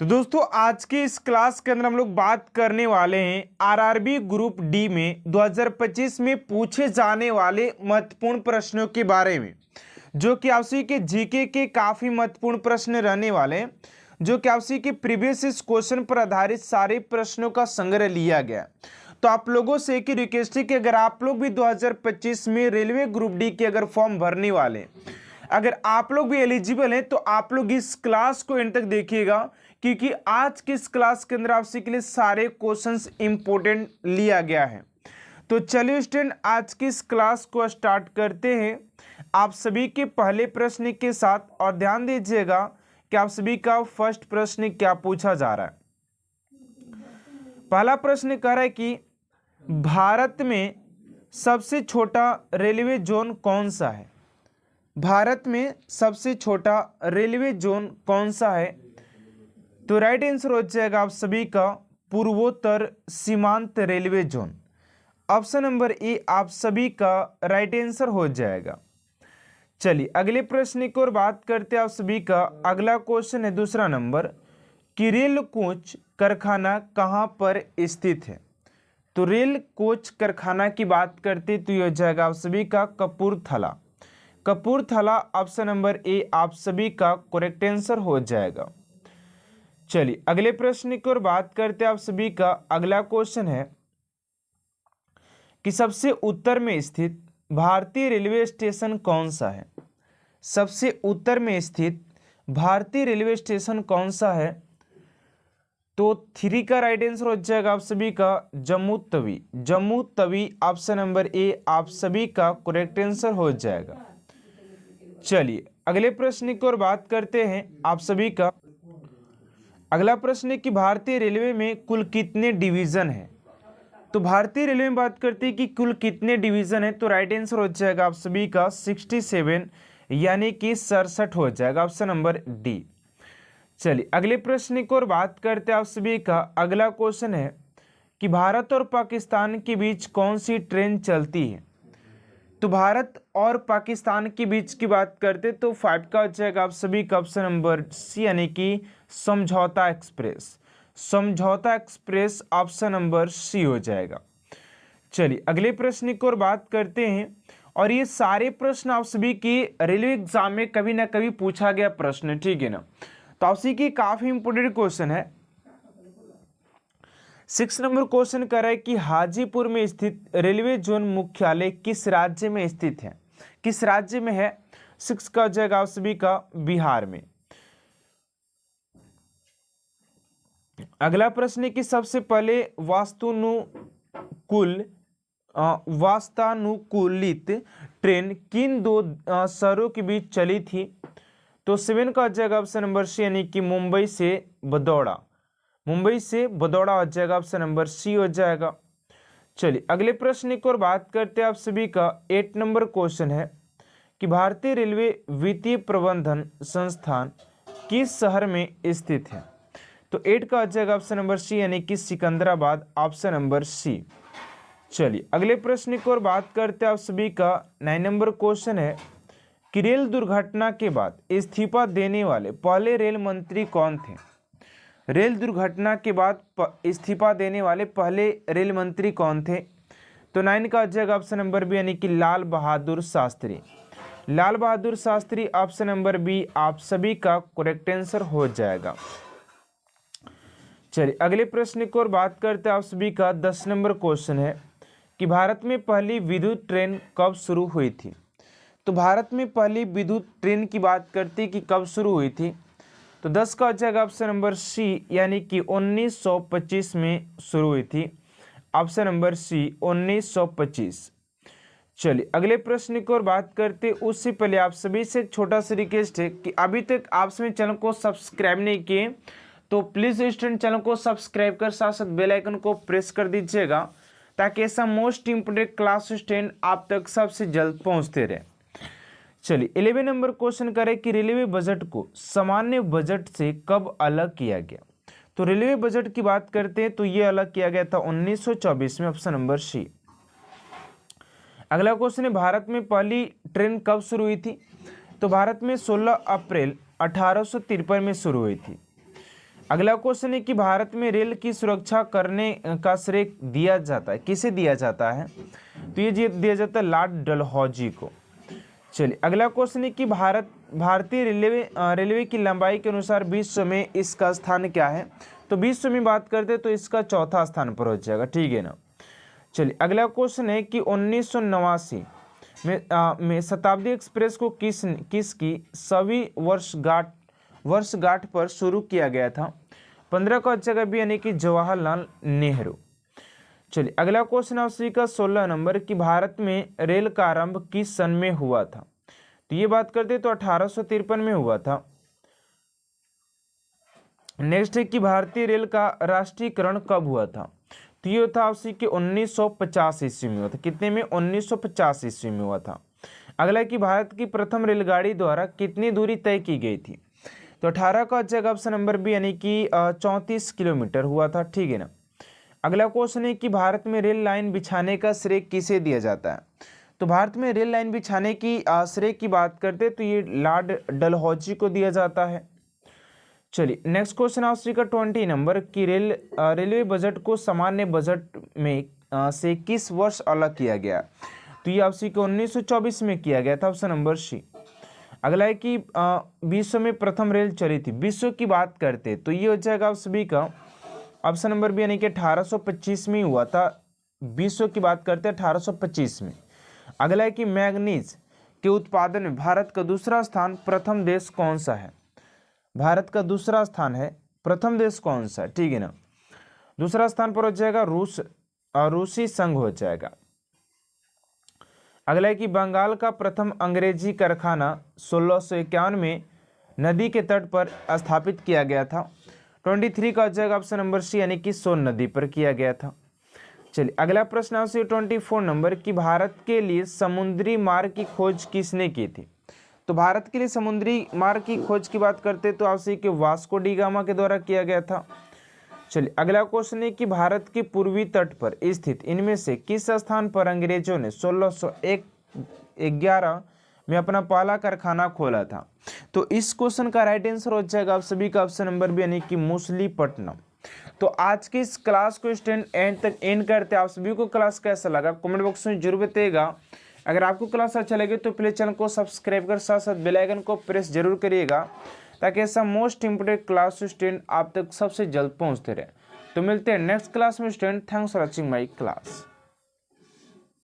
तो दोस्तों आज के इस क्लास के अंदर हम लोग बात करने वाले हैं आरआरबी ग्रुप डी में 2025 में पूछे जाने वाले महत्वपूर्ण प्रश्नों के बारे में, जो कि आपसे के जीके के काफी महत्वपूर्ण प्रश्न रहने वाले हैं, जो कि आपसे के प्रीवियस क्वेश्चन पर आधारित सारे प्रश्नों का संग्रह लिया गया। तो आप लोगों से एक रिक्वेस्ट है कि अगर आप लोग भी 2025 में रेलवे ग्रुप डी के अगर फॉर्म भरने वाले हैं, अगर आप लोग भी एलिजिबल हैं, तो आप लोग इस क्लास को एंड तक देखिएगा, क्योंकि आज की इस क्लास के अंदर आपसे के लिए सारे क्वेश्चंस इंपॉर्टेंट लिया गया है। तो चलिए स्टूडेंट आज की इस क्लास को स्टार्ट करते हैं आप सभी के पहले प्रश्न के साथ, और ध्यान दीजिएगा कि आप सभी का फर्स्ट प्रश्न क्या पूछा जा रहा है। पहला प्रश्न कह रहा है कि भारत में सबसे छोटा रेलवे जोन कौन सा है। भारत में सबसे छोटा रेलवे जोन कौन सा है? तो राइट आंसर हो जाएगा आप सभी का पूर्वोत्तर सीमांत railway zone. Option number A आप सभी का राइट आंसर हो जाएगा। चलिए अगले प्रश्न की ओर बात करते हैं आप सभी का। अगला क्वेश्चन है दूसरा नंबर कि रेल कोच कारखाना कहाँ पर स्थित है। तो रेल कोच कारखाना की बात करते तो ये हो जाएगा आप सभी का Kapurthala. Kapurthala option number A आप सभी का करेक्ट आंसर हो जाएगा। चलिए अगले प्रश्न की ओर बात करते हैं आप सभी का। अगला क्वेश्चन है कि सबसे उत्तर में स्थित भारतीय रेलवे स्टेशन कौन सा है। सबसे उत्तर में स्थित भारतीय रेलवे स्टेशन कौन सा है? तो 3 का राइट आंसर हो जाएगा आप सभी का Jammu Tawi. Jammu Tawi option number A आप सभी का करेक्ट आंसर हो जाएगा। चलिए अगले प्रश्न की ओर बात करते हैं आप सभी का। अगला प्रश्न है कि भारतीय रेलवे में कुल कितने डिवीजन हैं। तो भारतीय रेलवे में बात करते हैं कि कुल कितने डिवीजन हैं। तो राइट आंसर हो जाएगा आप सभी का 67 यानी कि 67 हो जाएगा, ऑप्शन नंबर डी। चलिए अगले प्रश्न की ओर बात करते हैं आप सभी का। अगला क्वेश्चन है कि भारत और पाकिस्तान के बीच कौन सी ट्रेन चलती है। तो भारत और पाकिस्तान के बीच की बात करते तो 5 का हो जाएगा आप सभी का ऑप्शन नंबर सी यानी कि समझौता एक्सप्रेस। समझौता एक्सप्रेस ऑप्शन नंबर सी हो जाएगा। चलिए अगले प्रश्न की ओर बात करते हैं, और ये सारे प्रश्न आप सभी की रेलवे एग्जाम में कभी ना कभी पूछा गया प्रश्न, ठीक है ना। तो आप सभी की काफी इंपोर्टेंट क्वेश्चन है। 6 नंबर क्वेश्चन कर रहा है कि हाजीपुर में स्थित रेलवे जोन मुख्यालय किस राज्य में स्थित है। किस राज्य में है? 6 का हो जाएगा आप सभी का बिहार में। अगला प्रश्न है कि सबसे पहले वास्तानुकूलित ट्रेन किन दो शहरों के बीच चली थी। तो 7 का हो जाएगा ऑप्शन नंबर सी यानी कि मुंबई से बदौड़ा। मुंबई से बदौड़ा हो जाएगा, ऑप्शन नंबर सी हो जाएगा। चलिए अगले प्रश्न की ओर बात करते हैं आप सभी का। 8 नंबर क्वेश्चन है कि भारतीय रेलवे वित्तीय प्रबंधन संस्थान किस शहर में स्थित है। तो 8 का हो जाएगा ऑप्शन नंबर सी यानी कि सिकंदराबाद, ऑप्शन नंबर सी। चलिए अगले प्रश्न की ओर बात करते हैं आप सभी का। 9 नंबर क्वेश्चन है कि रेल दुर्घटना के बाद इस्तीफा देने वाले पहले रेल मंत्री कौन थे। रेल दुर्घटना के बाद इस्तीफा देने वाले पहले रेल मंत्री कौन थे। तो 9 का हो जाएगा ऑप्शन नंबर बी यानी कि Lal Bahadur Shastri. Lal Bahadur Shastri option number B आप सभी का करेक्ट आंसर हो जाएगा। चलिए अगले प्रश्न की ओर बात करते हैं आप सभी का। 10 नंबर क्वेश्चन है कि भारत में पहली विद्युत ट्रेन कब शुरू हुई थी। तो भारत में पहली विद्युत ट्रेन की बात करते कि कब शुरू हुई थी। तो 10 का हो जाएगा ऑप्शन नंबर सी यानी कि 1925 में शुरू हुई थी, ऑप्शन नंबर सी 1925। चलिए अगले प्रश्न की ओर बात करते उससे पहले आप सभी से एक छोटा सा रिक्वेस्ट है कि अभी तक आप सभी चैनल को सब्सक्राइब नहीं किए तो प्लीज स्टूडेंट चैनल को सब्सक्राइब कर साथ साथ बेल आइकन को प्रेस कर दीजिएगा, ताकि ऐसा मोस्ट इंपोर्टेंट क्लास स्टूडेंट आप तक सबसे जल्द पहुंचते रहे। चलिए 11 नंबर क्वेश्चन करें कि रेलवे बजट को सामान्य बजट से कब अलग किया गया। तो रेलवे बजट की बात करते हैं तो ये अलग किया गया था 1924 में, ऑप्शन नंबर सी। अगला क्वेश्चन है भारत में पहली ट्रेन कब शुरू हुई थी। तो भारत में 16 अप्रैल 1853 में शुरू हुई थी। अगला क्वेश्चन है कि भारत में रेल की सुरक्षा करने का श्रेय दिया जाता है, किसे दिया जाता है? तो ये दिया जाता है लॉर्ड डलहौजी को। चलिए अगला क्वेश्चन है कि भारतीय रेलवे की लंबाई के अनुसार विश्व में इसका स्थान क्या है? तो विश्व में बात करते तो इसका चौथा स्थान पर हो जाएगा, ठीक है ना। चलिए अगला क्वेश्चन है कि 1989 में शताब्दी एक्सप्रेस को किसकी सभी वर्षगांठ पर शुरू किया गया था? 15 का जगह भी यानी कि जवाहरलाल नेहरू। चलिए अगला क्वेश्चन आपसे का 16 नंबर कि भारत में रेल का आरंभ किस सन में हुआ था? तो ये बात करते तो 1853 में हुआ था। नेक्स्ट है कि भारतीय रेल का राष्ट्रीयकरण कब हुआ था? तो ये था आपसे कि 1950 ईस्वी में हुआ था। कितने में? 1950 ईस्वी में हुआ था। अगला कि भारत की प्रथम रेलगाड़ी द्वारा कितनी दूरी तय की गई थी? तो 18 का जगह ऑप्शन नंबर बी यानी कि 34 किलोमीटर हुआ था, ठीक है ना। अगला क्वेश्चन है कि भारत में रेल लाइन बिछाने का श्रेय किसे दिया जाता है? तो भारत में रेल लाइन बिछाने की श्रेय की बात करते तो ये लॉर्ड डलहौजी को दिया जाता है। चलिए नेक्स्ट क्वेश्चन आपसे का 20 नंबर कि रेलवे बजट को सामान्य बजट में से किस वर्ष अलग किया गया? तो ये आपसे को 1924 में किया गया था, ऑप्शन नंबर सी। अगला है कि विश्व में प्रथम रेल चली थी, विश्व की बात करते तो ये हो जाएगा आप सभी का ऑप्शन नंबर बी यानी कि 1825 में हुआ था। विश्व की बात करते हैं 1825 में। अगला है कि मैग्नीज के उत्पादन में भारत का दूसरा स्थान प्रथम देश कौन सा है? भारत का दूसरा स्थान है, प्रथम देश कौन सा है, ठीक है ना। दूसरा स्थान पर हो जाएगा रूसी संघ हो जाएगा। अगला है कि बंगाल का प्रथम अंग्रेजी कारखाना 1651 में नदी के तट पर स्थापित किया गया था। 23 का हो जाएगा ऑप्शन नंबर सी यानी कि सोन नदी पर किया गया था। चलिए अगला प्रश्न आपसे 24 नंबर कि भारत के लिए समुद्री मार्ग की खोज किसने की थी? तो भारत के लिए समुद्री मार्ग की खोज की बात करते तो आपसे कि वास्को डी गामा के द्वारा किया गया था। चलिए अगला क्वेश्चन है कि भारत के पूर्वी तट पर स्थित इनमें से किस स्थान पर अंग्रेजों ने 1611 में अपना पहला कारखाना खोला था? तो इस क्वेश्चन का राइट आंसर हो जाएगा आप सभी का ऑप्शन नंबर बी यानी कि मछलीपट्टनम। तो आज की इस क्लास को स्टैंड एंड तक एंड करते आप सभी को क्लास कैसा लगा कमेंट बॉक्स में जरूर बताइएगा। अगर आपको क्लास अच्छा लगे तो प्लीज चैनल को सब्सक्राइब कर साथ साथ बेल आइकन को प्रेस जरूर करिएगा ताकि ऐसा मोस्ट इंपोर्टेंट क्लास स्टूडेंट आप तक सबसे जल्द पहुंचते रहे। तो मिलते हैं नेक्स्ट क्लास में student. Thanks for watching my class.